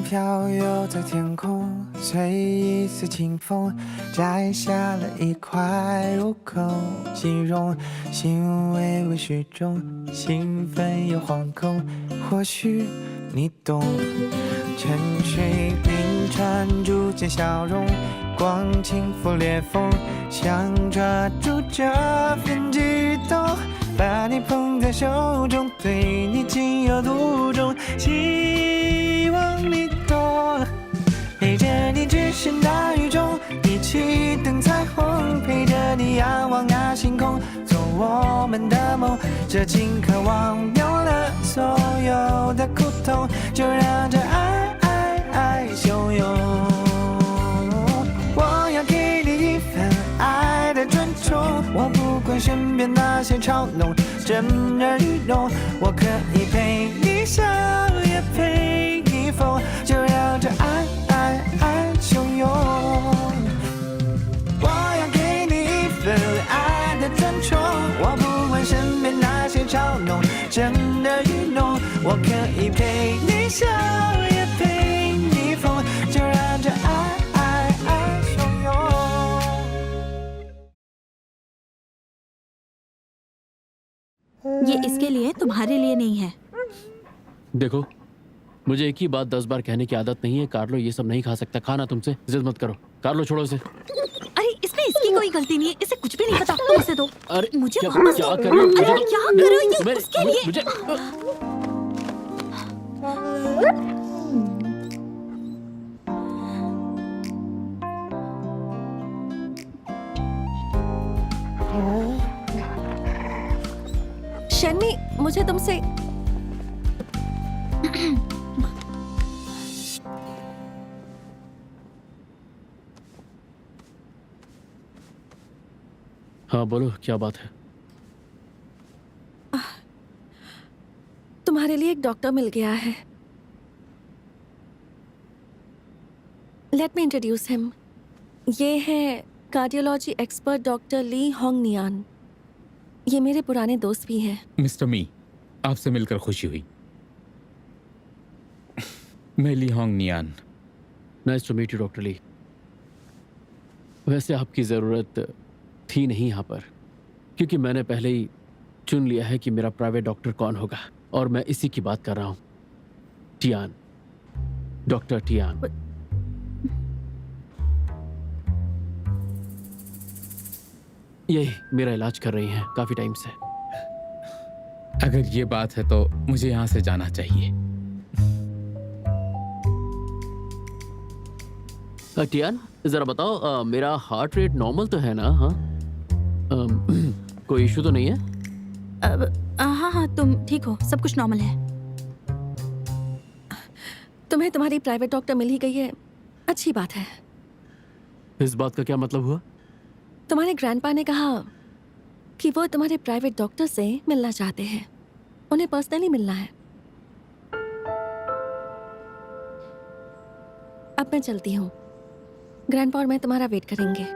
飘游在天空，随一丝清风摘下了一块入口，形容心微微虚中，兴奋又惶恐，或许你懂。沉睡冰川逐渐消融，光轻拂裂缝，想抓住这份悸动，把你捧在手中，对你情有独钟，希望你懂。陪着你置身大雨中，一起等彩虹，陪着你仰望那星空，做我们的梦。这情渴望有了所有的苦痛，就让这爱汹涌。我要给你一份爱的尊重，我不管身边那些嘲弄，震耳欲聋。我可以陪你笑，也陪你疯，就让这爱汹涌。我要给你一份爱的尊重，我不管身边那些嘲弄，震耳欲聋。我可以陪你笑，也陪你疯，就让这爱汹涌。ये इसके लिए तुम्हारे लिए नहीं है। देखो, मुझे एक ही बात 10 बार कहने की आदत नहीं है। कार्लो ये सब नहीं खा सकता। खाना तुमसे, जिद मत करो। कार्लो छोड़ो इसे। अरे इसमें इसकी कोई गलती नहीं है, इसे कुछ भी नहीं पता। तुम इसे दो। अरे मुझे क्या वापस क्या दो। कर रही हो? अरे क्या कर रही हो? ये उसके लिए। मुझे शन्नी, मुझे तुमसे हाँ बोलो, क्या बात है? तुम्हारे लिए एक डॉक्टर मिल गया है। Let me introduce him. ये है cardiology expert doctor Li Hong नियान। ये मेरे पुराने दोस्त भी हैं। मिस्टर मी, आपसे मिलकर खुशी हुई। मैं Li Hong Nian. Nice to meet you doctor Li. वैसे आपकी ज़रूरत थी नहीं यहाँ पर, क्योंकि मैंने पहले ही चुन लिया है कि मेरा प्राइवेट डॉक्टर कौन होगा, और मैं इसी की बात कर रहा हूँ। Tian, doctor Tian. यही मेरा इलाज कर रही हैं काफी टाइम से। अगर ये बात है तो मुझे यहाँ से जाना चाहिए। टियान, जरा बताओ, मेरा हार्ट रेट नॉर्मल तो है ना? हाँ, कोई इशू तो नहीं है? हाँ, तुम ठीक हो, सब कुछ नॉर्मल है। तुम्हें तुम्हारी प्राइवेट डॉक्टर मिल ही गई है, अच्छी बात है। इस बात का क्या मतलब हुआ? तुम्हारे ग्रैंडपा ने कहा कि वो तुम्हारे प्राइवेट डॉक्टर से मिलना चाहते हैं। उन्हें पर्सनली मिलना है। अब मैं चलती हूँ। ग्रैंडपा और मैं तुम्हारा वेट करेंगे।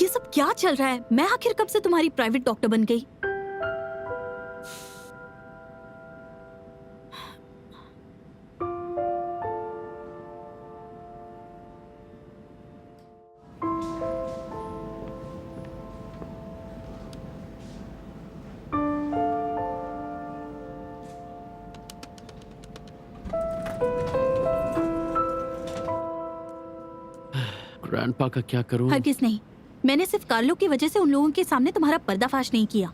ये सब क्या चल रहा है? मैं आखिर कब से तुम्हारी प्राइवेट डॉक्टर बन गई? ग्रैंडपा का क्या करूं? हरगिज नहीं। मैंने सिर्फ कार्लो की वजह से उन लोगों के सामने तुम्हारा पर्दाफाश नहीं किया।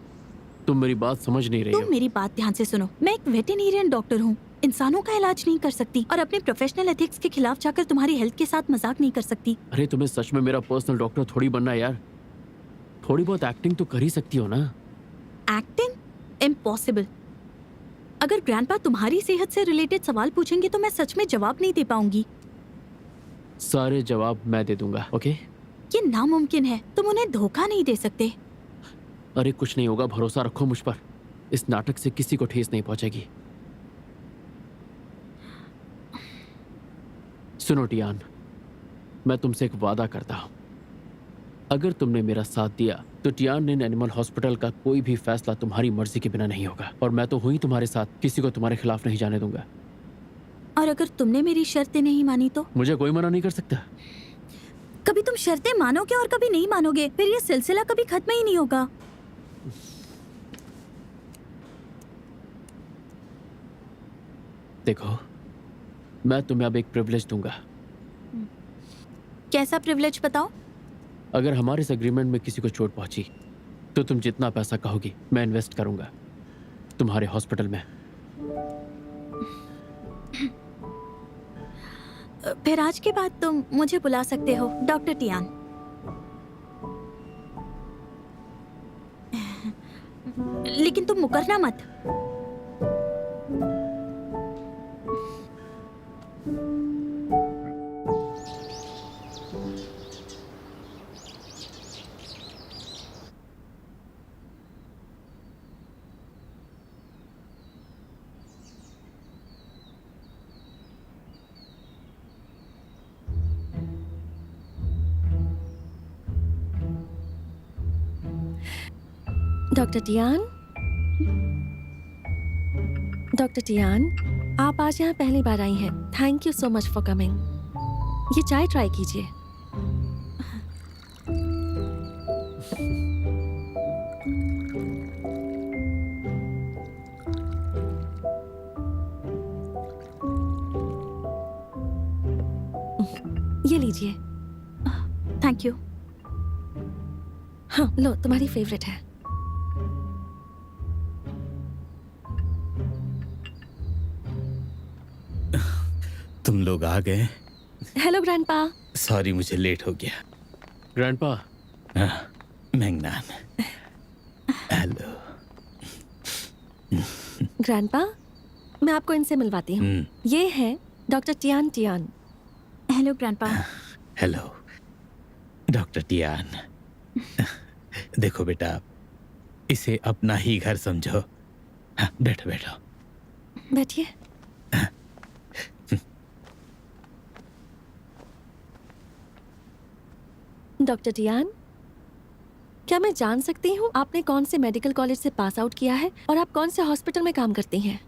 तुम मेरी बात समझ नहीं रही हो। तुम मेरी बात ध्यान से सुनो। मैं एक वेटेरियन डॉक्टर हूँ, इंसानों का इलाज नहीं कर सकती, और अपने प्रोफेशनल एथिक्स के खिलाफ जाकर तुम्हारी हेल्थ के साथ मजाक नहीं कर सकती। अरे तुम्हें सच में मेरा पर्सनल डॉक्टर थोड़ी बनना है यार। थोड़ी बहुत एक्टिंग तो कर ही सकती हो ना। एक्टिंग? इम्पॉसिबल। अगर ग्रैंडपा तुम्हारी सेहत से रिलेटेड सवाल पूछेंगे तो मैं सच में जवाब नहीं दे पाऊंगी। सारे जवाब मैं दे दूंगा, ओके? ये नामुमकिन है, तुम उन्हें धोखा नहीं दे सकते। अरे कुछ नहीं होगा, भरोसा रखो मुझ पर। इस नाटक से किसी को ठेस नहीं पहुंचेगी। सुनो टियान, मैं तुमसे एक वादा करता हूं। अगर तुमने मेरा साथ दिया तो टियान एनिमल हॉस्पिटल का कोई भी फैसला तुम्हारी मर्जी के बिना नहीं होगा, और मैं तो हूं ही तुम्हारे साथ, किसी को तुम्हारे खिलाफ नहीं जाने दूंगा। और अगर तुमने मेरी शर्तें नहीं मानी तो? मुझे कोई मना नहीं कर सकता। कभी तुम शर्तें मानोगे और कभी नहीं मानोगे, फिर ये सिलसिला कभी खत्म ही नहीं होगा। देखो, मैं तुम्हें अब एक प्रिविलेज दूंगा। कैसा प्रिविलेज बताओ? अगर हमारे इस एग्रीमेंट में किसी को चोट पहुंची तो तुम जितना पैसा कहोगी मैं इन्वेस्ट करूंगा तुम्हारे हॉस्पिटल में। फिर आज के बाद तुम मुझे बुला सकते हो डॉक्टर टियान। लेकिन तुम मुकरना मत। डॉक्टर टियान, डॉक्टर टियान, आप आज यहाँ पहली बार आई हैं। Thank you so much for coming. ये चाय ट्राई कीजिए। ये लीजिए। Thank you. हाँ लो, तुम्हारी फेवरेट है। तुम लोग आ गए। Hello grandpa. सॉरी, मुझे लेट हो गया। ग्रैंडपा। मैंगनान। हेलो। ग्रैंडपा, मैं आपको इनसे मिलवाती हूँ। ये है doctor Tian Tian. Hello grandpa. Hello doctor Tian. देखो बेटा, इसे अपना ही घर समझो। हाँ, बैठो बैठो। बैठिए। डॉक्टर टियान, क्या मैं जान सकती हूँ आपने कौन से मेडिकल कॉलेज से पास आउट किया है और आप कौन से हॉस्पिटल में काम करती हैं?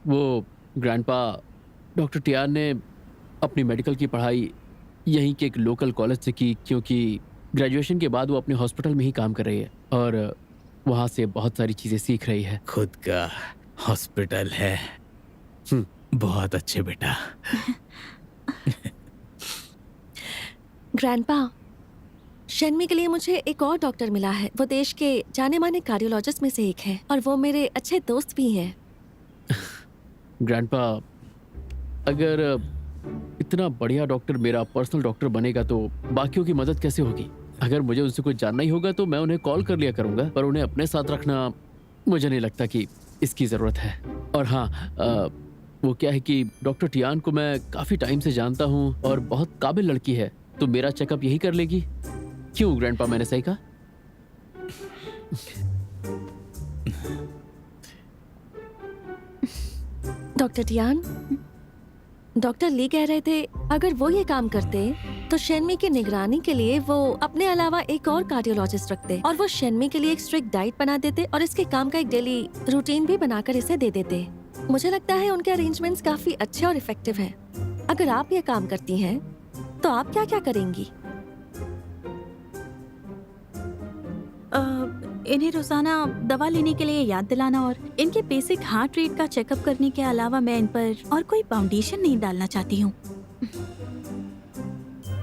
वो ग्रैंडपा, डॉक्टर टियान ने अपनी मेडिकल की पढ़ाई यहीं के एक लोकल कॉलेज से की, क्योंकि ग्रेजुएशन के बाद वो अपने हॉस्पिटल में ही काम कर रही है और वहाँ से बहुत सारी चीज़ें सीख रही है। खुद का हॉस्पिटल है। बहुत अच्छे बेटा। ग्रैंडपा, शन्मी के लिए मुझे एक और डॉक्टर मिला है। वो देश के जाने माने कार्डियोलॉजिस्ट में से एक है और वो मेरे अच्छे दोस्त भी हैं। ग्रैंडपा, अगर इतना बढ़िया डॉक्टर मेरा पर्सनल डॉक्टर बनेगा तो बाकियों की मदद कैसे होगी? अगर मुझे उनसे कुछ जानना ही होगा तो मैं उन्हें कॉल कर लिया करूंगा, पर उन्हें अपने साथ रखना मुझे नहीं लगता कि इसकी ज़रूरत है। और हाँ, वो क्या है कि डॉक्टर टियान को मैं काफ़ी टाइम से जानता हूँ और बहुत काबिल लड़की है, तो मेरा चेकअप यही कर लेगी। क्यों ग्रैंडपा, मैंने सही कहा? डॉक्टर टियान, डॉक्टर ली कह रहे थे अगर वो ये काम करते तो शन्मी की निगरानी के लिए वो अपने अलावा एक और कार्डियोलॉजिस्ट रखते और वो शन्मी के लिए एक स्ट्रिक्ट डाइट बना देते और इसके काम का एक डेली रूटीन भी बनाकर इसे दे देते। मुझे लगता है उनके अरेंजमेंट्स काफी अच्छे और इफेक्टिव हैं। अगर आप ये काम करती हैं तो आप क्या क्या करेंगी? इन्हें रोजाना दवा लेने के लिए याद दिलाना और इनके बेसिक हार्ट रेट का चेकअप करने के अलावा मैं इन पर और कोई फाउंडेशन नहीं डालना चाहती हूँ।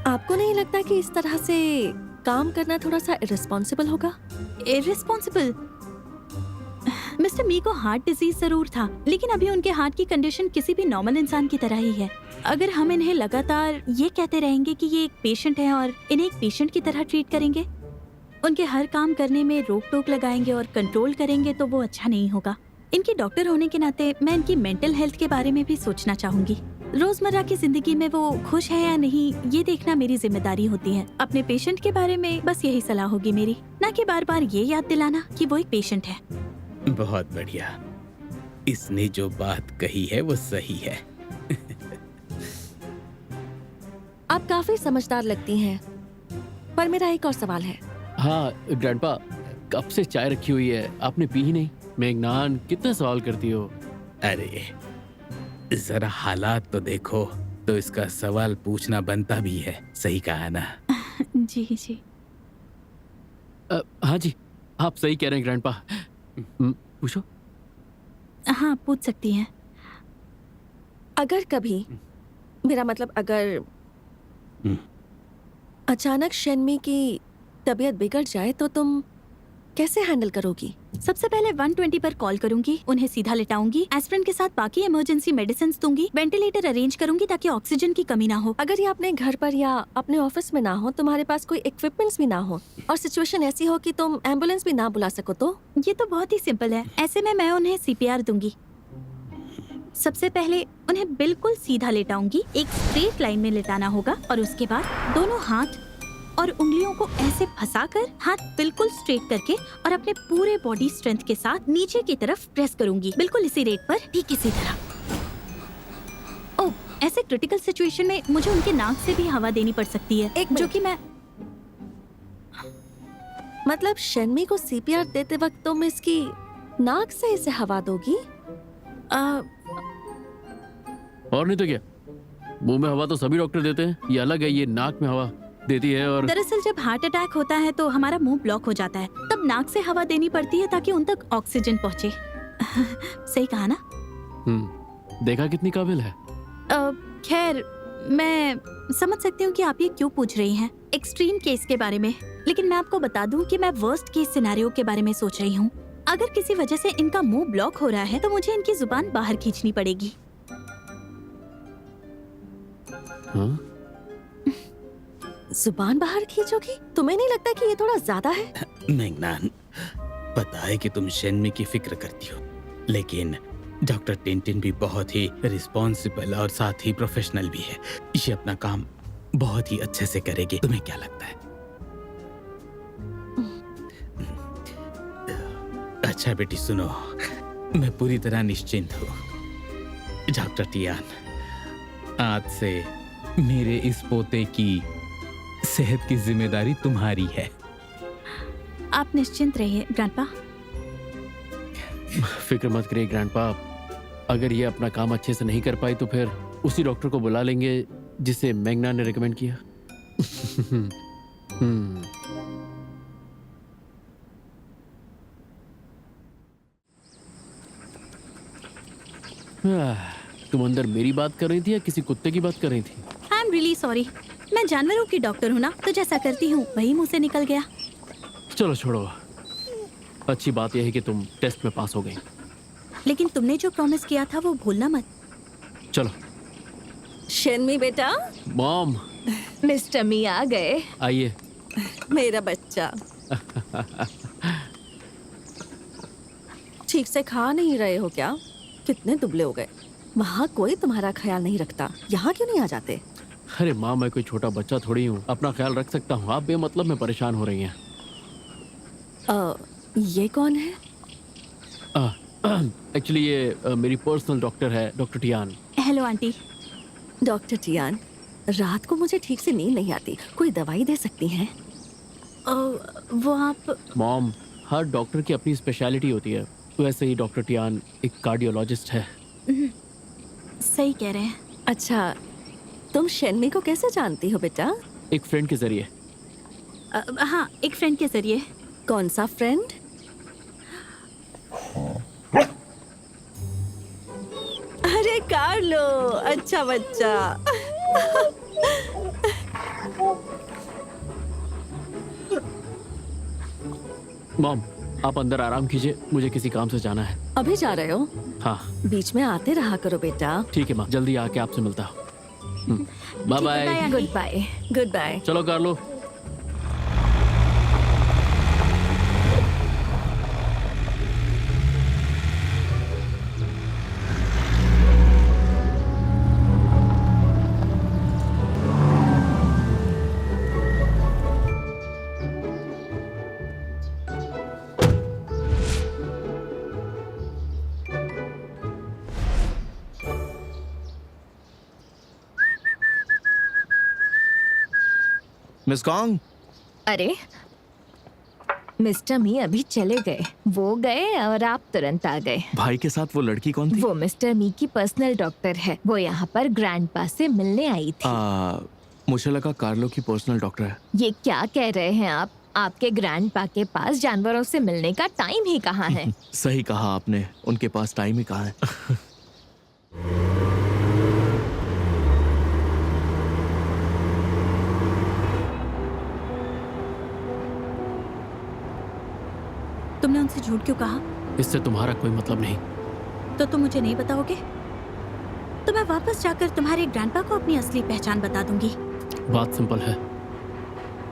आपको नहीं लगता कि इस तरह से काम करना थोड़ा सा इररिस्पॉन्सिबल होगा? इररिस्पॉन्सिबल? मिस्टर मी को हार्ट डिजीज जरूर था, लेकिन अभी उनके हार्ट की कंडीशन किसी भी नॉर्मल इंसान की तरह ही है। अगर हम इन्हें लगातार ये कहते रहेंगे कि ये एक पेशेंट है और इन्हें एक पेशेंट की तरह ट्रीट करेंगे, उनके हर काम करने में रोक टोक लगाएंगे और कंट्रोल करेंगे, तो वो अच्छा नहीं होगा। इनके डॉक्टर होने के नाते मैं इनकी मेंटल हेल्थ के बारे में भी सोचना चाहूंगी। रोजमर्रा की जिंदगी में वो खुश है या नहीं, ये देखना मेरी जिम्मेदारी होती है। अपने पेशेंट के बारे में बस यही सलाह होगी मेरी, ना कि बार बार ये याद दिलाना कि वो एक पेशेंट है। बहुत बढ़िया। इसने जो बात कही है वो सही है। आप काफी समझदार लगती हैं। पर मेरा एक और सवाल है। हाँ ग्रैंडपा, कब से चाय रखी हुई है, आपने पी ही नहीं। मेघनान, कितने सवाल करती हो। अरे जरा हालात तो देखो, तो इसका सवाल पूछना बनता भी है। सही कहा ना? जी जी। हाँ जी, आप सही कह रहे हैं ग्रैंडपा। पूछो। हाँ, पूछ सकती हैं। अगर कभी, मेरा मतलब अगर अचानक शेनमी की तबीयत बिगड़ जाए तो तुम कैसे हैंडल करोगी? सबसे पहले 120 पर कॉल करूंगी, उन्हें सीधा लेटाऊंगी, एस्पिरिन के साथ बाकी इमरजेंसी मेडिसिन दूंगी, वेंटिलेटर अरेंज करूंगी ताकि ऑक्सीजन की कमी ना हो। अगर ये अपने घर पर या अपने ऑफिस में ना हो, तुम्हारे पास कोई इक्विपमेंट्स भी ना हो और सिचुएशन ऐसी हो कि तुम एम्बुलेंस भी ना बुला सको तो? ये तो बहुत ही सिंपल है। ऐसे में मैं उन्हें CPR दूंगी। सबसे पहले उन्हें बिल्कुल सीधा लेटाऊंगी, एक स्ट्रेट लाइन में लेटाना होगा और उसके बाद दोनों हाथ और उंगलियों को ऐसे फंसाकर हाथ बिल्कुल स्ट्रेट करके और अपने पूरे बॉडी स्ट्रेंथ के साथ नीचे की तरफ प्रेस करूंगी, बिल्कुल इसी रेट पर, ठीक इसी तरह। ओह, ऐसे क्रिटिकल सिचुएशन में मुझे उनके नाक से भी हवा देनी पड़ सकती है, एक जो कि मैं मतलब शेनमी को CPR देते वक्त तुम इसकी नाक से इसे हवा दोगी? और नहीं तो क्या, मुंह में हवा तो सभी डॉक्टर देते हैं, ये अलग है, ये नाक में हवा देती है। और दरअसल जब हार्ट अटैक होता है तो हमारा मुंह ब्लॉक हो जाता है, तब नाक से हवा देनी पड़ती है ताकि उन तक ऑक्सीजन पहुंचे। सही कहा ना? देखा कितनी काबिल है। खैर, मैं समझ सकती हूँ कि आप ये क्यों पूछ रही हैं, एक्सट्रीम केस के बारे में, लेकिन मैं आपको बता दूं कि मैं वर्स्ट केस सिनेरियो के बारे में सोच रही हूँ। अगर किसी वजह से इनका मुंह ब्लॉक हो रहा है तो मुझे इनकी जुबान बाहर खींचनी पड़ेगी। हाँ? जुबान बाहर खींचोगी? तुम्हें नहीं लगता कि ये थोड़ा ज्यादा है? मेघनान, पता है कि तुम शेनमी की फिक्र करती हो, लेकिन डॉक्टर टिंटिन भी बहुत ही रिस्पॉन्सिबल और साथ ही प्रोफेशनल भी है। ये अपना काम बहुत ही अच्छे से करेगी। तुम्हें क्या लगता है? अच्छा बेटी सुनो, मैं पूरी तरह निश्चिंत हूँ। डॉक्टर टियान, आज से मेरे इस पोते की सेहत की जिम्मेदारी तुम्हारी है। आप निश्चिंत रहिए ग्रैंडपा। फिक्र मत करिए ग्रैंडपा, अगर ये अपना काम अच्छे से नहीं कर पाई तो फिर उसी डॉक्टर को बुला लेंगे जिसे मेघनान ने रिकमेंड किया। तुम अंदर मेरी बात कर रही थी या किसी कुत्ते की बात कर रही थी? आई एम रियली सॉरी, मैं जानवरों की डॉक्टर हूँ ना, तो जैसा करती हूँ वही मुंह से निकल गया। चलो छोड़ो, अच्छी बात यह है कि तुम टेस्ट में पास हो गई। लेकिन तुमने जो प्रॉमिस किया था वो भूलना मत। चलो। शेनमी बेटा। मॉम। मिस्टर मी आ गए। आइए। मेरा बच्चा। ठीक से खा नहीं रहे हो क्या? कितने दुबले हो गए। वहाँ कोई तुम्हारा ख्याल नहीं रखता, यहाँ क्यों नहीं आ जाते? अरे माँ, मैं कोई छोटा बच्चा थोड़ी हूँ, अपना ख्याल रख सकता हूँ। आप बेमतलब में परेशान हो रही हैं। ये कौन है? एक्चुअली ये मेरी पर्सनल डॉक्टर है, doctor Tian. Hello aunty. Doctor Tian, रात को मुझे ठीक से नींद नहीं आती, कोई दवाई दे सकती हैं? वो आप। मॉम, हर डॉक्टर की अपनी स्पेशलिटी होती है, वैसे ही डॉक्टर टियान एक कार्डियोलॉजिस्ट है। सही कह रहे हैं। अच्छा, तुम शेनमी को कैसे जानती हो बेटा? एक फ्रेंड के जरिए। हाँ, एक फ्रेंड के जरिए। कौन सा फ्रेंड? अरे कार्लो, अच्छा बच्चा। मॉम, आप अंदर आराम कीजिए, मुझे किसी काम से जाना है। अभी जा रहे हो? हाँ। बीच में आते रहा करो बेटा। ठीक है माँ, जल्दी आके आपसे मिलता हूँ। Bye bye. Goodbye. Goodbye. चलो कार्लो। मिस कॉन्ग, अरे मिस्टर मी अभी चले गए, वो गए और आप तुरंत आ गए। भाई के साथ वो लड़की कौन थी? वो मिस्टर मी की पर्सनल डॉक्टर है, वो यहाँ पर ग्रैंडपा से मिलने आई थी। मुझे लगा कार्लो की पर्सनल डॉक्टर है। ये क्या कह रहे हैं आप? आपके ग्रैंडपा के पास जानवरों से मिलने का टाइम ही कहाँ है? सही कहा आपने, उनके पास टाइम ही कहाँ है। तुमने उनसे झूठ क्यों कहा? इससे तुम्हारा कोई मतलब नहीं। तो तुम मुझे नहीं बताओगे? तो मैं वापस जाकर तुम्हारे ग्रैंडपा को अपनी असली पहचान बता दूंगी। बात सिंपल है,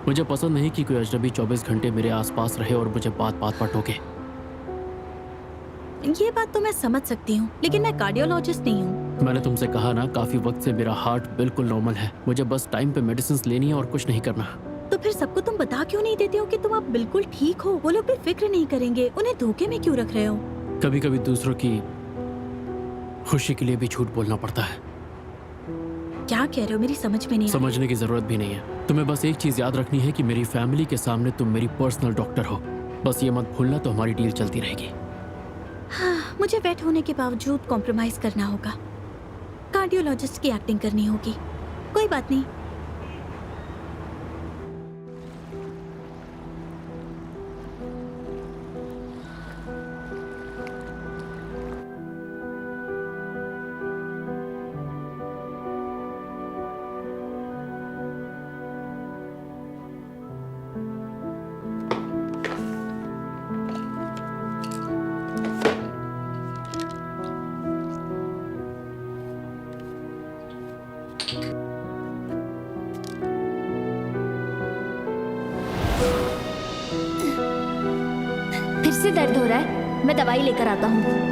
मुझे पसंद नहीं कि कोई अजनबी 24 घंटे मेरे आसपास रहे और मुझे बात बात पर टोके। ये बात तो मैं समझ सकती हूँ, लेकिन मैं कार्डियोलॉजिस्ट नहीं हूँ। मैंने तुमसे कहा ना, काफी वक्त से मेरा हार्ट बिल्कुल नॉर्मल है, मुझे बस टाइम पे मेडिसिन लेनी है और कुछ नहीं करना। तो फिर सबको तुम बता क्यों नहीं देते हो कि तुम अब बिल्कुल ठीक हो? वो लोग भी फिक्र नहीं करेंगे, उन्हें धोखे में क्यों रख रहे हो? कभी कभी दूसरों की खुशी के लिए भी झूठ बोलना पड़ता है। क्या कह रहे हो? मेरी समझ में नहीं आ रहा। समझने की जरूरत भी नहीं है, तुम्हें बस एक चीज याद रखनी है कि मेरी फैमिली के सामने तुम मेरी पर्सनल डॉक्टर हो, बस ये मत भूलना, तो हमारी डील चलती रहेगी। हाँ, मुझे वेट होने के बावजूद कॉम्प्रोमाइज करना होगा, कार्डियोलॉजिस्ट की एक्टिंग करनी होगी। कोई बात नहीं। फिर से दर्द हो रहा है, मैं दवाई लेकर आता हूँ।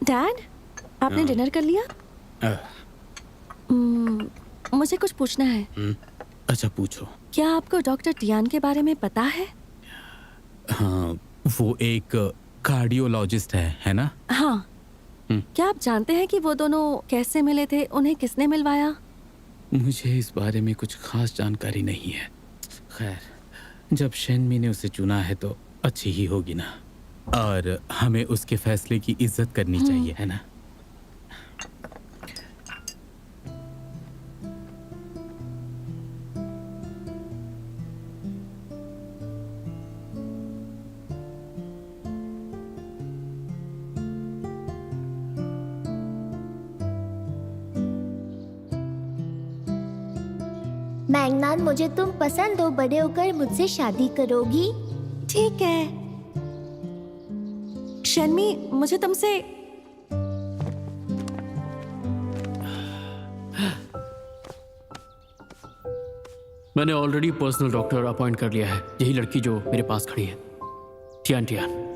डैड, आपने डिनर कर लिया? मुझे कुछ पूछना है। अच्छा पूछो। क्या आपको डॉक्टर टियान के बारे में पता है? हाँ, वो एक कार्डियोलॉजिस्ट है ना? हाँ। क्या आप जानते हैं कि वो दोनों कैसे मिले थे, उन्हें किसने मिलवाया? मुझे इस बारे में कुछ खास जानकारी नहीं है। खैर, जब शेनमी ने उसे चुना है तो अच्छी ही होगी ना, और हमें उसके फैसले की इज्जत करनी चाहिए, है ना? मैंगनान, मुझे तुम पसंद हो, बड़े होकर मुझसे शादी करोगी? ठीक है। शर्मी, मुझे तुमसे मैंने ऑलरेडी पर्सनल डॉक्टर अपॉइंट कर लिया है, यही लड़की जो मेरे पास खड़ी है, टियान टियान।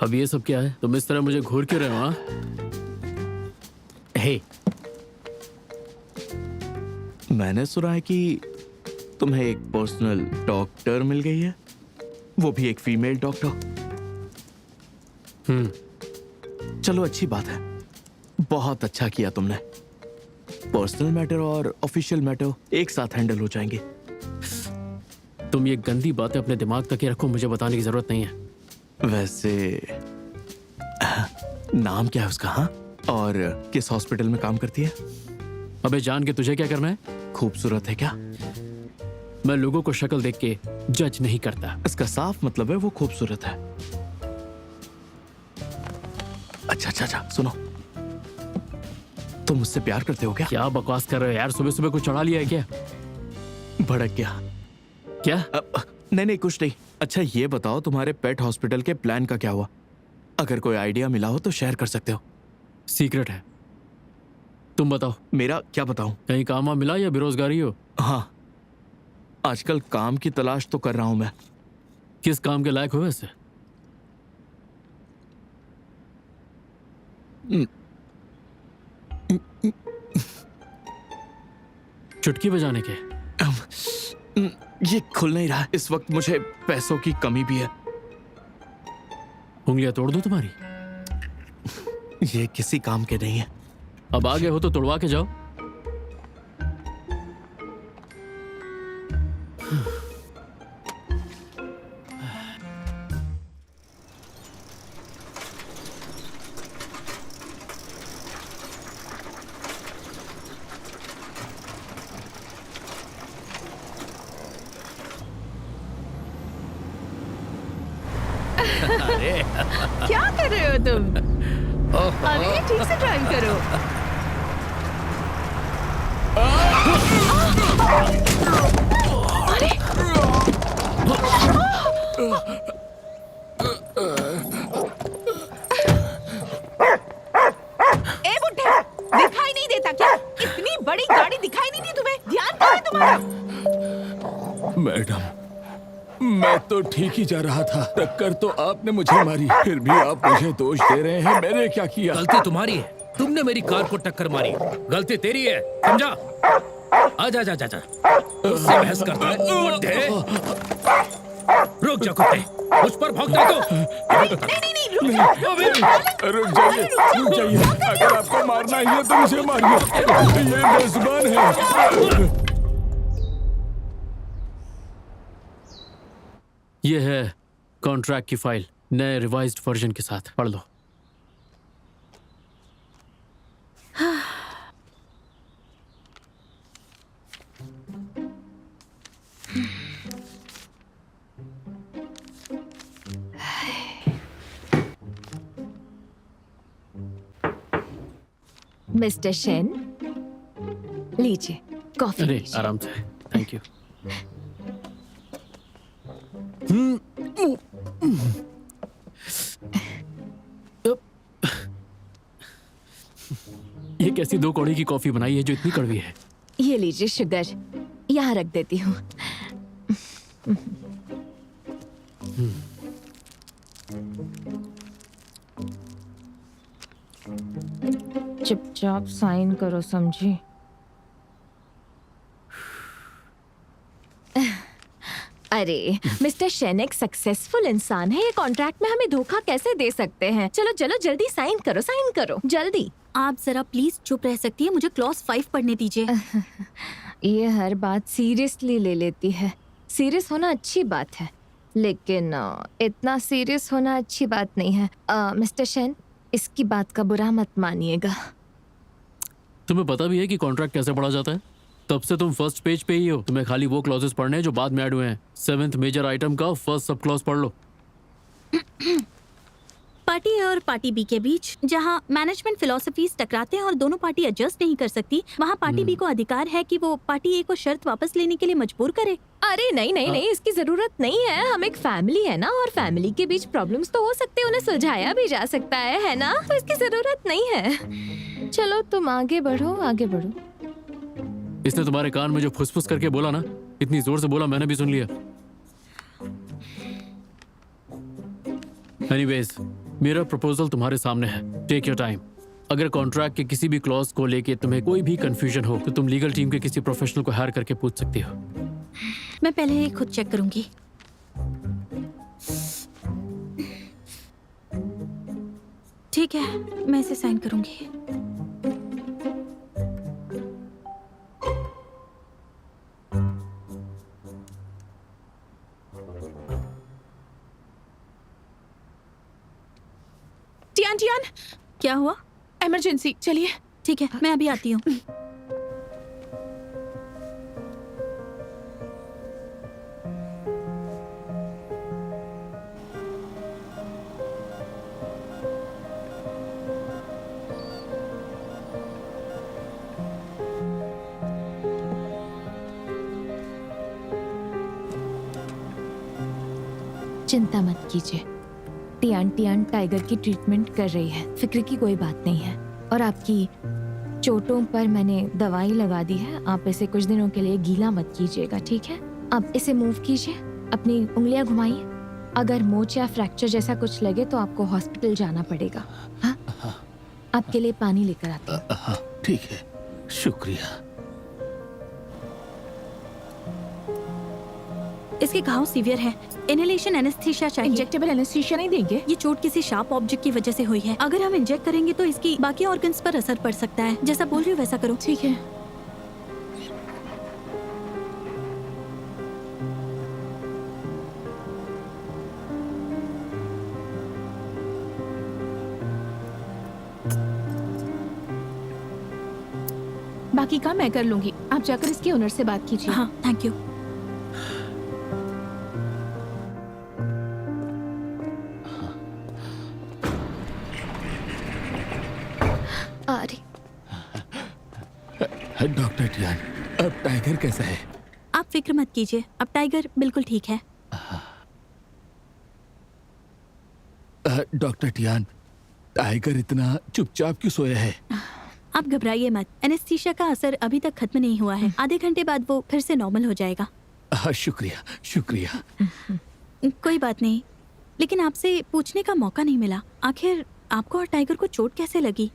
अब ये सब क्या है? तुम इस तरह मुझे घूर क्यों रहे हो? हाँ, हे, मैंने सुना है कि तुम्हें एक पर्सनल डॉक्टर मिल गई है, वो भी एक फीमेल डॉक्टर। चलो अच्छी बात है, बहुत अच्छा किया तुमने। पर्सनल मैटर और ऑफिशियल मैटर एक साथ हैंडल हो जाएंगे। तुम ये गंदी बातें अपने दिमाग तक ही रखो, मुझे बताने की जरूरत नहीं है। वैसे नाम क्या है उसका? हाँ, और किस हॉस्पिटल में काम करती है? अबे जान के तुझे क्या करना है? खूबसूरत है क्या? मैं लोगों को शक्ल देख के जज नहीं करता। इसका साफ मतलब है वो खूबसूरत है। अच्छा, सुनो, तुम मुझसे प्यार करते हो क्या? क्या बकवास कर रहे हो यार? सुबह सुबह कुछ चढ़ा लिया है क्या? भड़क गया क्या? नहीं, कुछ नहीं। अच्छा ये बताओ, तुम्हारे पेट हॉस्पिटल के प्लान का क्या हुआ? अगर कोई आइडिया मिला हो तो शेयर कर सकते हो। सीक्रेट है, तुम बताओ। मेरा क्या बताऊं? कहीं काम वाम मिला या बेरोजगारी हो? हाँ, आजकल काम की तलाश तो कर रहा हूं मैं। किस काम के लायक हो वैसे? चुटकी बजाने के? ये खुल नहीं रहा। इस वक्त मुझे पैसों की कमी भी है। उंगलियां तोड़ दूं तुम्हारी? ये किसी काम के नहीं है। अब आ गए हो तो तोड़वा के जाओ। क्या कर रहे हो तुम? अरे ठीक से ड्राइव करो। ए बुड्ढे, दिखाई नहीं देता क्या? इतनी बड़ी गाड़ी दिखाई नहीं दी तुम्हें? ध्यान कहाँ है तुम्हारा? मैडम, मैं तो ठीक ही जा रहा था। टक्कर तो आपने मुझे मारी, फिर भी आप मुझे दोष दे रहे हैं। मैंने क्या किया? गलती तुम्हारी है। तुमने मेरी कार को टक्कर मारी, गलती तेरी है, समझा? आजा जा जा जा। उससे बहस करता है बुड्ढे। रुक जा कुत्ते, मुझ पर भौंकता तो। नहीं, रुक जाइए। अगर आपको मारना ही है तो मुझे मारिए। ये बेजुबान है। ये है कॉन्ट्रैक्ट की फाइल, नए रिवाइज्ड वर्जन के साथ। पढ़ लो। मिस्टर शेन, लीजिए कॉफी। अरे लीजिए। आराम से, थैंक यू। ये कैसी दो कौड़ी की कॉफी बनाई है जो इतनी कड़वी है? ये लीजिए शुगर, यहाँ रख देती हूँ। चुपचाप साइन करो, समझी? अरे मिस्टर शेन एक सक्सेसफुल इंसान है, ये कॉन्ट्रैक्ट में हमें धोखा कैसे दे सकते हैं? चलो चलो जल्दी साइन करो जल्दी। आप जरा प्लीज चुप रह सकती है? मुझे क्लॉज 5 पढ़ने दीजिए। ये हर बात सीरियसली ले लेती है। सीरियस होना अच्छी बात है, लेकिन इतना सीरियस होना अच्छी बात नहीं है। मिस्टर शेन, इसकी बात का बुरा मत मानिएगा। तुम्हें पता भी है कि कॉन्ट्रैक्ट कैसे पढ़ा जाता है? तब से तुम फर्स्ट पेज पे ही हो। तुम्हें खाली वो क्लॉजेस पढ़ने हैं जो बाद में ऐड हुए हैं। 7th मेजर आइटम का फर्स्ट सब क्लॉज पढ़ लो। पार्टी ए और पार्टी बी के बीच जहाँ मैनेजमेंट फिलोसफीज टकराते हैं और दोनों पार्टी एडजस्ट नहीं कर सकती, वहाँ पार्टी बी को अधिकार है कि वो पार्टी ए को शर्त वापस लेने के लिए मजबूर करे। अरे नहीं, इसकी जरूरत नहीं है। हम एक फैमिली है ना, और फैमिली के बीच प्रॉब्लम्स तो हो सकते हैं, उन्हें सुलझाया भी जा सकता है ना? तो इसकी जरूरत नहीं है। चलो तुम आगे बढ़ो, आगे बढ़ो। इसने तुम्हारे कान में जो फुसफुस करके बोला ना, इतनी जोर से बोला, मैंने भी सुन लिया। एनीवेज, मेरा प्रपोजल तुम्हारे सामने है। Take your time. अगर कॉन्ट्रैक्ट के किसी भी क्लॉज को लेके तुम्हें कोई भी कंफ्यूजन हो तो तुम लीगल टीम के किसी प्रोफेशनल को हायर करके पूछ सकती हो। मैं पहले खुद चेक करूंगी। ठीक है, मैं इसे साइन करूंगी। टियान, क्या हुआ? इमरजेंसी, चलिए। ठीक है, मैं अभी आती हूँ। चिंता मत कीजिए, टियान टाइगर की ट्रीटमेंट कर रही है, फिक्र की कोई बात नहीं है। और आपकी चोटों पर मैंने दवाई लगा दी है, आप इसे कुछ दिनों के लिए गीला मत कीजिएगा, ठीक है? आप इसे मूव कीजिए, अपनी उंगलियां घुमाइए। अगर मोच या फ्रैक्चर जैसा कुछ लगे तो आपको हॉस्पिटल जाना पड़ेगा। हाँ, आपके लिए पानी लेकर आती हूँ। हाँ ठीक है, शुक्रिया। इसके घाव सीवियर है, इनहेलेशन एनेस्थीसिया चाहिए। इंजेक्टेबल एनेस्थीसिया नहीं देंगे? ये चोट किसी शार्प ऑब्जेक्ट की वजह से हुई है। अगर हम इंजेक्ट करेंगे तो इसकी बाकी ऑर्गन्स पर असर पड़ सकता है। जैसा बोल रही हो वैसा करो। ठीक है। बाकी काम मैं कर लूंगी, आप जाकर इसके ओनर से बात कीजिए। हाँ, थैंक यू। डॉक्टर टियान, अब टाइगर कैसा है? आप फिक्र मत कीजिए, अब टाइगर बिल्कुल ठीक है। डॉक्टर टियान, टाइगर इतना चुपचाप क्यों सोया है? आप घबराइए मत, एनेस्थीसिया का असर अभी तक खत्म नहीं हुआ है। आधे घंटे बाद वो फिर से नॉर्मल हो जाएगा। शुक्रिया शुक्रिया। कोई बात नहीं, लेकिन आपसे पूछने का मौका नहीं मिला, आखिर आपको और टाइगर को चोट कैसे लगी?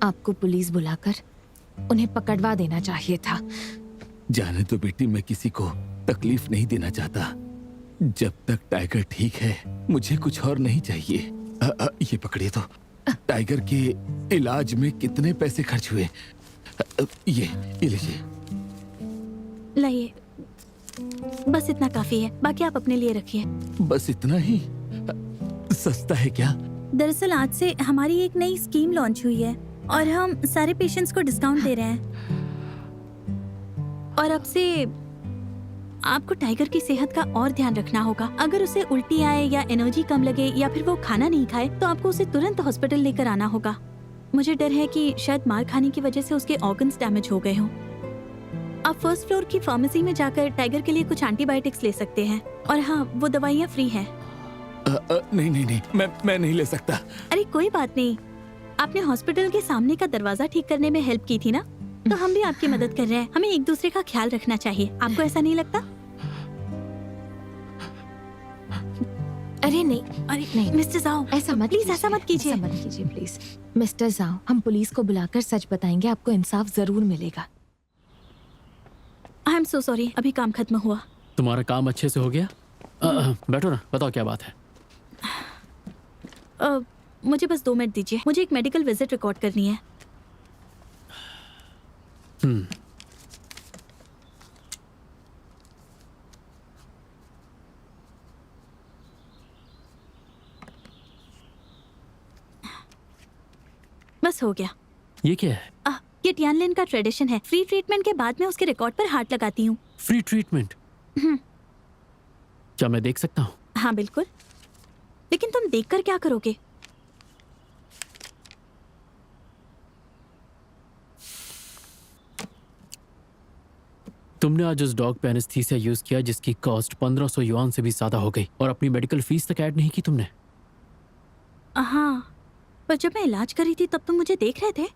आपको पुलिस बुलाकर उन्हें पकड़वा देना चाहिए था। जाने तो बेटी, मैं किसी को तकलीफ नहीं देना चाहता। जब तक टाइगर ठीक है मुझे कुछ और नहीं चाहिए। ये पकड़िए तो। टाइगर के इलाज में कितने पैसे खर्च हुए? ये लीजिए। लाइए, बस इतना काफी है, बाकी आप अपने लिए रखिए। बस इतना ही? सस्ता है क्या? दरअसल आज से हमारी एक नई स्कीम लॉन्च हुई है और हम सारे पेशेंट्स को डिस्काउंट दे रहे हैं। और अब से आपको टाइगर की सेहत का और ध्यान रखना होगा। अगर उसे उल्टी आए या एनर्जी कम लगे या फिर वो खाना नहीं खाए तो आपको उसे तुरंत हॉस्पिटल लेकर आना होगा। मुझे डर है कि शायद मार खाने की वजह से उसके ऑर्गन्स डैमेज हो गए हों। आप फर्स्ट फ्लोर की फार्मेसी में जाकर टाइगर के लिए कुछ एंटीबायोटिक्स ले सकते हैं। और हाँ, वो दवाइयाँ फ्री हैं। नहीं, मैं नहीं ले सकता। अरे कोई बात नहीं, आपने हॉस्पिटल के सामने का दरवाजा ठीक करने में हेल्प की थी ना, तो हम भी आपकी मदद कर रहे हैं। हमें एक दूसरे का ख्याल रखना चाहिए, आपको ऐसा नहीं लगता? अरे नहीं, अरे नहीं मिस्टर जाओ, ऐसा मत प्लीज, ऐसा मत कीजिए। ऐसा मत कीजिए प्लीज। मिस्टर जाओ, हम पुलिस को बुलाकर सच बताएंगे, आपको इंसाफ जरूर मिलेगा। आई एम सो सॉरी, अभी काम खत्म हुआ। तुम्हारा काम अच्छे से हो गया? बैठो ना, बताओ क्या बात है। मुझे बस 2 मिनट दीजिए, मुझे एक मेडिकल विजिट रिकॉर्ड करनी है। बस हो गया। ये क्या है? ये टियानलिन का ट्रेडिशन है। फ्री ट्रीटमेंट के बाद मैं उसके रिकॉर्ड पर हाथ लगाती हूँ। Free treatment? क्या मैं देख सकता हूँ? हाँ बिल्कुल, लेकिन तुम देखकर क्या करोगे? तुमने आज उस डॉग पे एनेस्थीसिया यूज किया जिसकी कॉस्ट 1500 युआन से भी ज्यादा हो गई, और अपनी मेडिकल फीस तक ऐड नहीं की तुमने। हाँ, पर जब मैं इलाज कर रही थी तब तुम मुझे देख रहे थे।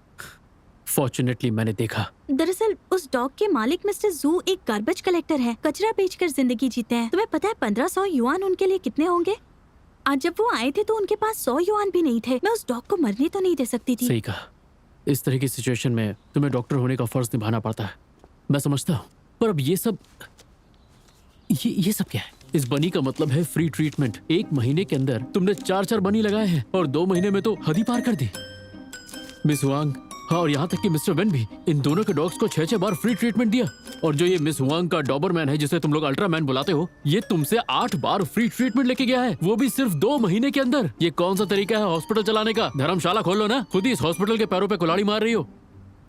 फॉर्चुनेटली मैंने देखा। दरअसल उस डॉग के मालिक मिस्टर जू एक गार्बेज कलेक्टर है, कचरा बेचकर जिंदगी जीते हैं। तुम्हें पता है 1500 युआन उनके लिए कितने होंगे? आज जब वो आए थे तो उनके पास 100 युआन भी नहीं थे। मैं उस डॉग को मरने तो नहीं दे सकती थी। सही कहा। इस तरह की सिचुएशन में तुम्हें डॉक्टर होने का फर्ज निभाना पड़ता है, मैं समझता हूँ। पर अब ये सब क्या है? इस बनी का मतलब है फ्री ट्रीटमेंट। 1 महीने के अंदर तुमने 4 बनी लगाए हैं और 2 महीने में तो हद ही पार कर दी। मिस वांग, हाँ, और यहाँ तक कि मिस्टर वेन भी इन दोनों के डॉग्स को 6-6 बार फ्री ट्रीटमेंट दिया। और जो ये मिस हुआंग का डॉबरमैन है, जिसे तुम लोग अल्ट्रामैन बुलाते हो, ये तुमसे 8 बार फ्री ट्रीटमेंट लेके गया है, वो भी सिर्फ 2 महीने के अंदर। ये कौन सा तरीका है हॉस्पिटल चलाने का? धर्मशाला खोल लो ना, खुद ही इस हॉस्पिटल के पैरों पे कुल्हाड़ी मार रही हो।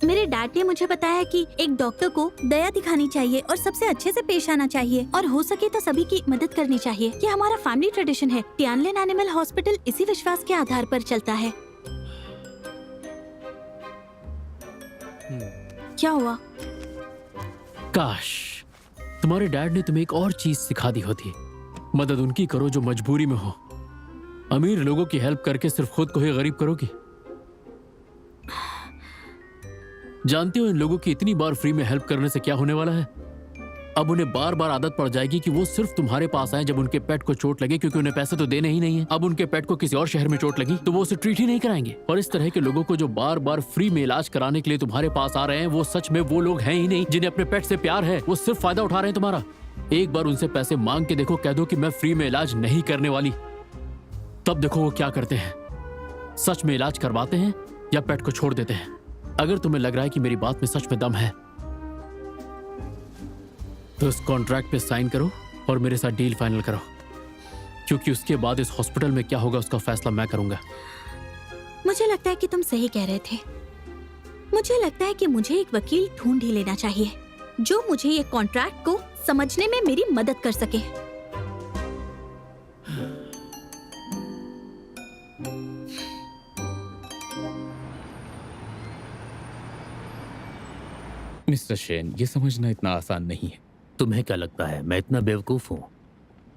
मेरे डैड ने मुझे बताया कि एक डॉक्टर को दया दिखानी चाहिए और सबसे अच्छे से पेश आना चाहिए, और हो सके तो सभी की मदद करनी चाहिए। ये हमारा फैमिली ट्रेडिशन है। टियानलिन एनिमल हॉस्पिटल इसी विश्वास के आधार पर चलता है। क्या हुआ? काश तुम्हारे डैड ने तुम्हें एक और चीज सिखा दी होती। मदद उनकी करो जो मजबूरी में हो। अमीर लोगों की हेल्प करके सिर्फ खुद को ही गरीब करोगी। जानते हो इन लोगों की इतनी बार फ्री में हेल्प करने से क्या होने वाला है? अब उन्हें बार बार आदत पड़ जाएगी कि वो सिर्फ तुम्हारे पास आए जब उनके पेट को चोट लगे, क्योंकि उन्हें पैसे तो देने ही नहीं है। अब उनके पेट को किसी और शहर में चोट लगी तो वो उसे ट्रीट ही नहीं कराएंगे। और इस तरह के लोगों को जो बार बार फ्री में इलाज कराने के लिए तुम्हारे पास आ रहे हैं, वो सच में वो लोग हैं ही नहीं जिन्हें अपने पेट से प्यार है। वो सिर्फ फायदा उठा रहे हैं तुम्हारा। एक बार उनसे पैसे मांग के देखो, कह दो कि मैं फ्री में इलाज नहीं करने वाली, तब देखो वो क्या करते हैं। सच में इलाज करवाते हैं या पेट को छोड़ देते हैं। अगर तुम्हें लग रहा है कि मेरी बात में सच में दम है तो इस कॉन्ट्रैक्ट पे साइन करो और मेरे साथ डील फाइनल करो, क्योंकि उसके बाद इस हॉस्पिटल में क्या होगा उसका फैसला मैं करूंगा। मुझे लगता है कि तुम सही कह रहे थे। मुझे लगता है कि मुझे एक वकील ढूंढ ही लेना चाहिए जो मुझे ये कॉन्ट्रैक्ट को समझने में मेरी मदद कर सके। मिस्टर शेन, ये समझना इतना आसान नहीं है। तुम्हें क्या लगता है मैं इतना बेवकूफ हूँ?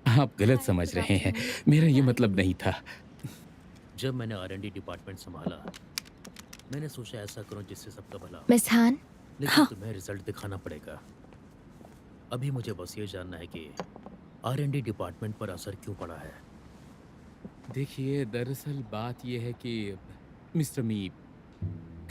आप गलत समझ रहे हैं। मेरा ये मतलब नहीं था। जब मैंने R&D डिपार्टमेंट संभाला, मैंने सोचा ऐसा करूं जिससे सबका भला हो। मिस हान, लेकिन तुम्हें रिजल्ट दिखाना पड़ेगा। अभी मुझे बस ये जानना है कि R&D डिपार्टमेंट पर असर क्यों पड़ा है। देखिए, दरअसल बात यह है कि मिस्टर मी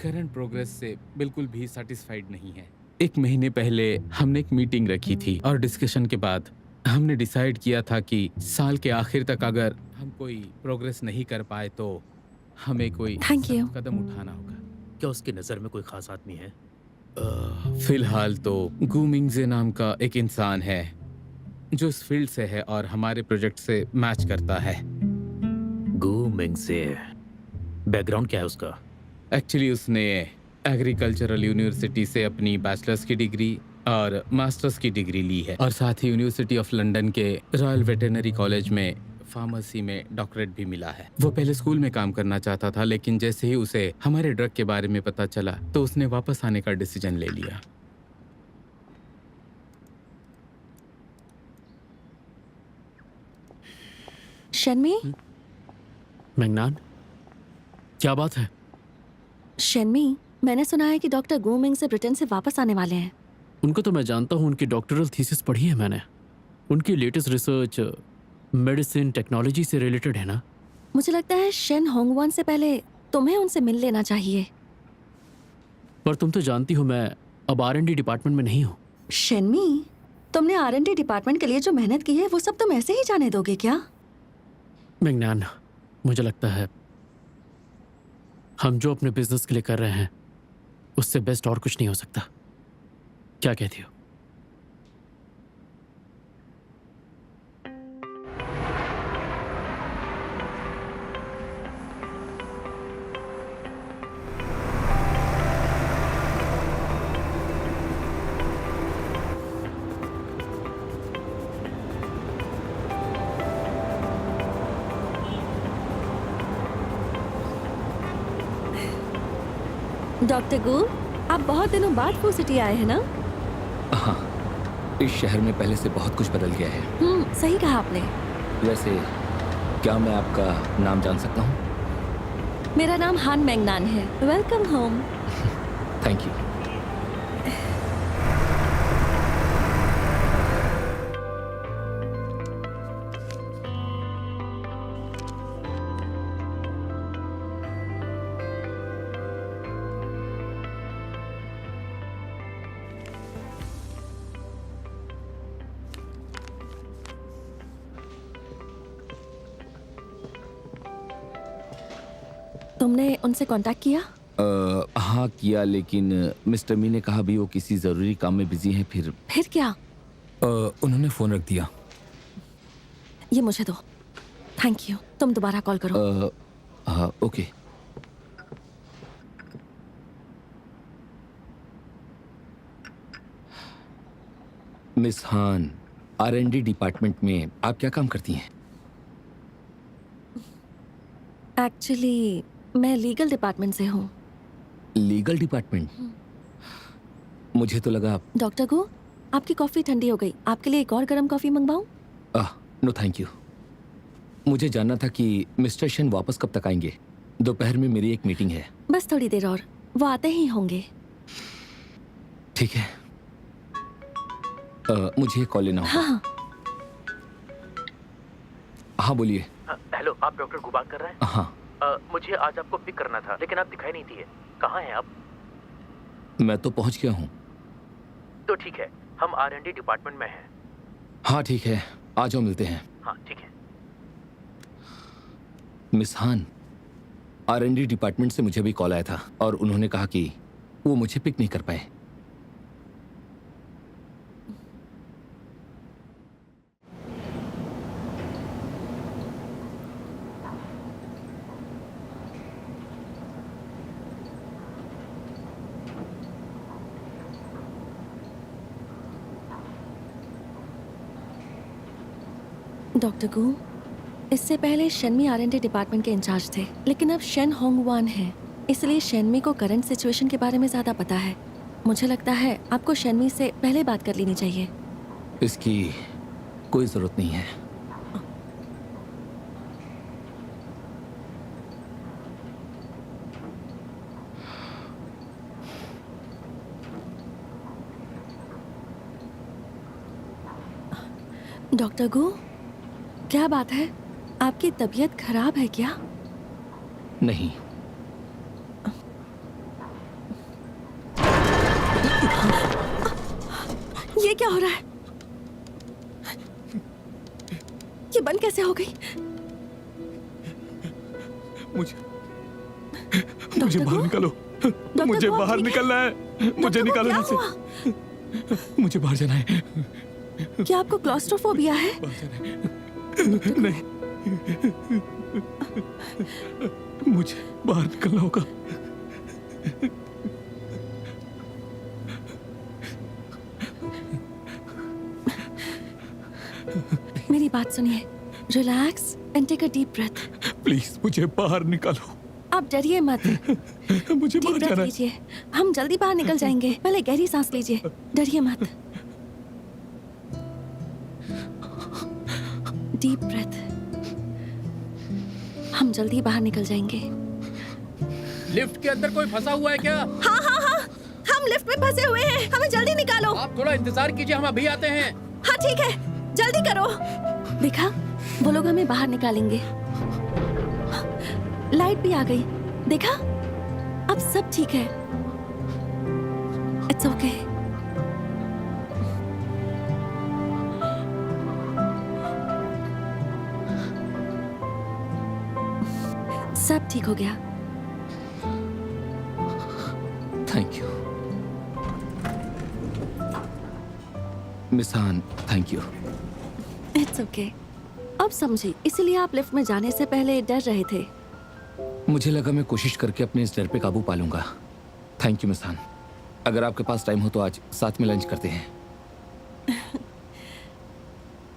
करंट प्रोग्रेस से बिल्कुल भी सेटिस्फाइड नहीं है। 1 महीने पहले हमने एक मीटिंग रखी थी और डिस्कशन के बाद हमने डिसाइड किया था कि साल के आखिर तक अगर हम कोई प्रोग्रेस नहीं कर पाए तो हमें कोई Thank you. सख्त कदम उठाना होगा। क्या उसकी नज़र में कोई खास आदमी है? फिलहाल तो गू मिंगजे नाम का एक इंसान है जो इस फील्ड से है और हमारे प्रोजेक्ट से मैच करता है। गू मिंगजे, बैकग्राउंड क्या है उसका? एक्चुअली उसने एग्रीकल्चरल यूनिवर्सिटी से अपनी बैचलर्स की डिग्री और मास्टर्स की डिग्री ली है, और साथ ही यूनिवर्सिटी ऑफ लंदन के रॉयल वेटरनरी कॉलेज में फार्मेसी में डॉक्टरेट भी मिला है। वो पहले स्कूल में काम करना चाहता था, लेकिन जैसे ही उसे हमारे ड्रग के बारे में पता चला तो उसने वापस आने का डिसीजन ले लिया। शन्मी, मैंगनान, क्या बात है? शन्मी, मैंने सुना है कि डॉक्टर गू मिंग से ब्रिटेन से वापस आने वाले हैं। उनको तो मैं जानता हूँ, उनकी डॉक्टरल थीसिस पढ़ी है मैंने। उनकी लेटेस्ट रिसर्च मेडिसिन टेक्नोलॉजी से रिलेटेड है ना? मुझे लगता है शेन होंगवान से पहले तुम्हें उनसे मिल लेना चाहिए। पर तुम तो जानती हो मैं अब R&D डिपार्टमेंट में नहीं हूँ। शन्मी, तुमने R&D डिपार्टमेंट के लिए जो मेहनत की है वो सब तुम ऐसे ही जाने दोगे क्या? मैंगनान, मुझे लगता है हम जो अपने बिजनेस के लिए कर रहे हैं उससे बेस्ट और कुछ नहीं हो सकता। क्या कहती हो? डॉक्टर गू, आप बहुत दिनों बाद वो सिटी आए हैं ना? हाँ, इस शहर में पहले से बहुत कुछ बदल गया है। सही कहा आपने। वैसे क्या मैं आपका नाम जान सकता हूँ? मेरा नाम हान मैंगनान है। Welcome home. Thank you. तुमने उनसे कांटेक्ट किया? हाँ, हाँ किया, लेकिन मिस्टर मी ने कहा भी वो किसी ज़रूरी काम में बिजी हैं। फिर क्या? उन्होंने फ़ोन रख दिया। ये मुझे दो। Thank you. तुम दोबारा कॉल करो। हाँ ओके। मिस हान, R&D डिपार्टमेंट में आप क्या काम करती हैं? एक्चुअली मैं लीगल डिपार्टमेंट से हूँ। Legal department? मुझे तो लगा डॉक्टर गो, आपकी कॉफ़ी ठंडी हो गई। आपके लिए एक और गर्म कॉफ़ी मंगवाऊँ? No thank you. मुझे जानना था कि मिस्टर शेन वापस कब तक आएंगे। दोपहर में मेरी एक मीटिंग है। बस थोड़ी देर और, वो आते ही होंगे। ठीक है। मुझे एक कॉल लेना होगा। हाँ। हाँ बोलिए। हेलो, आप डॉक्टर गु बात कर रहे हैं? हाँ। मुझे आज आपको पिक करना था, लेकिन आप दिखाई नहीं दिए। कहाँ हैं आप? मैं तो पहुंच गया हूँ। तो ठीक है, हम R&D डिपार्टमेंट में हैं। हाँ ठीक है, आ जाओ, मिलते हैं। हाँ ठीक है। मिस हान, R&D डिपार्टमेंट से मुझे भी कॉल आया था और उन्होंने कहा कि वो मुझे पिक नहीं कर पाए। डॉक्टर गू, इससे पहले शेनमी R&D डिपार्टमेंट के इंचार्ज थे, लेकिन अब शेन होंगवान है, इसलिए शेनमी को करंट सिचुएशन के बारे में ज़्यादा पता है। मुझे लगता है आपको शेनमी से पहले बात कर लेनी चाहिए। इसकी कोई ज़रूरत नहीं है। डॉक्टर गू, क्या बात है? आपकी तबीयत खराब है क्या? नहीं। ये क्या हो रहा है? ये बंद कैसे हो गई? मुझे बाहर निकालो। मुझे बाहर निकलना है। मुझे निकालो यहाँ से। मुझे बाहर जाना है। क्या आपको क्लॉस्ट्रोफोबिया है? नहीं, मुझे बाहर निकलना होगा। मेरी बात सुनिए। Relax and take a deep breath. Please मुझे बाहर निकालो। आप डरिए मत। मुझे डीप बाहर ब्रेथ जाना है। लीजिए। हम जल्दी बाहर निकल जाएंगे। पहले गहरी सांस लीजिए। डरिए मत। Deep breath. हम जल्दी बाहर निकल जाएंगे। लिफ्ट के अंदर कोई फंसा हुआ है क्या? हाँ हाँ हाँ, हम लिफ्ट में फंसे हुए हैं। हमें जल्दी निकालो। आप थोड़ा इंतजार कीजिए, हम अभी आते हैं। हाँ ठीक है, जल्दी करो। देखा, वो लोग हमें बाहर निकालेंगे। लाइट भी आ गई। देखा, अब सब ठीक है। It's okay. सब ठीक हो गया। थैंक यू मिस हान, थैंक यू। It's okay. अब समझी, इसलिए आप लिफ्ट में जाने से पहले डर रहे थे। मुझे लगा मैं कोशिश करके अपने इस डर पे काबू पा लूंगा। थैंक यू मिस हान। अगर आपके पास टाइम हो तो आज साथ में लंच करते हैं।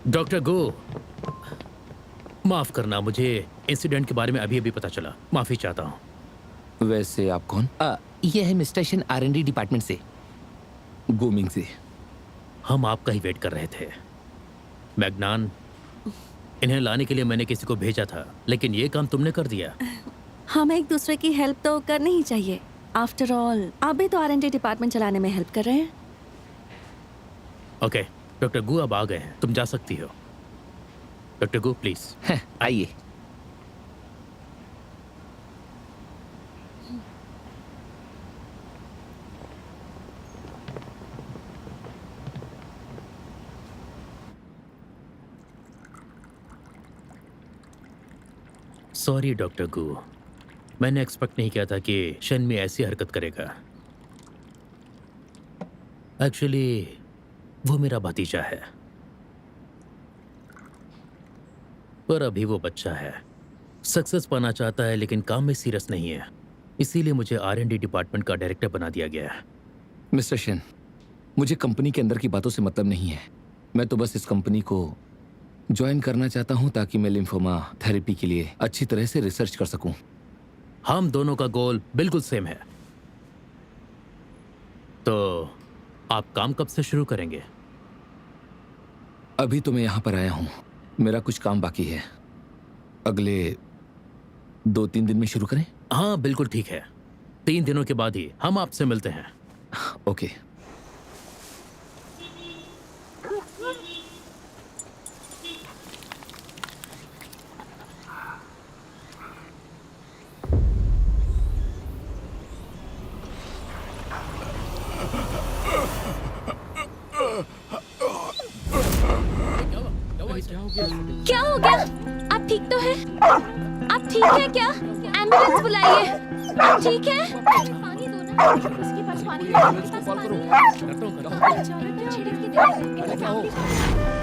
डॉक्टर गो, माफ करना, मुझे इंसिडेंट के बारे में अभी अभी पता चला। माफी चाहता हूँ। वैसे आप कौन? ये है मिस्टर शेन R&D डिपार्टमेंट से। गोमिंग से। हम आपका ही वेट कर रहे थे। मैग्नान, इन्हें लाने के लिए मैंने किसी को भेजा था, लेकिन ये काम तुमने कर दिया। हमें एक दूसरे की हेल्प तो करनी ही चाहिए। आफ्टर ऑल, आप भी तो R&D डिपार्टमेंट चलाने में हेल्प कर रहे हैं। ओके, डॉक्टर गु अब आ गए हैं, तुम जा सकती हो। डॉक्टर गु प्लीज आइए। सॉरी डॉक्टर गु, मैंने एक्सपेक्ट नहीं किया था कि शेनमी ऐसी हरकत करेगा। एक्चुअली वो मेरा भतीजा है, पर अभी वो बच्चा है। सक्सेस पाना चाहता है लेकिन काम में सीरियस नहीं है, इसीलिए मुझे R&D डिपार्टमेंट का डायरेक्टर बना दिया गया है। मिस्टर शेन, मुझे कंपनी के अंदर की बातों से मतलब नहीं है। मैं तो बस इस कंपनी को ज्वाइन करना चाहता हूं ताकि मैं लिम्फोमा थेरेपी के लिए अच्छी तरह से रिसर्च कर सकूं। हम दोनों का गोल बिल्कुल सेम है। तो आप काम कब से शुरू करेंगे? अभी तो मैं यहाँ पर आया हूँ, मेरा कुछ काम बाकी है। अगले 2-3 दिन में शुरू करें? हाँ बिल्कुल ठीक है, 3 दिनों के बाद ही हम आपसे मिलते हैं। ओके। क्या हो गया? आप ठीक तो हैं? आप ठीक हैं क्या? एम्बुलेंस बुलाइए। आप ठीक हैं? पानी दो ना। उसके पास पानी है। उसके पास पानी है। छिड़क के दे।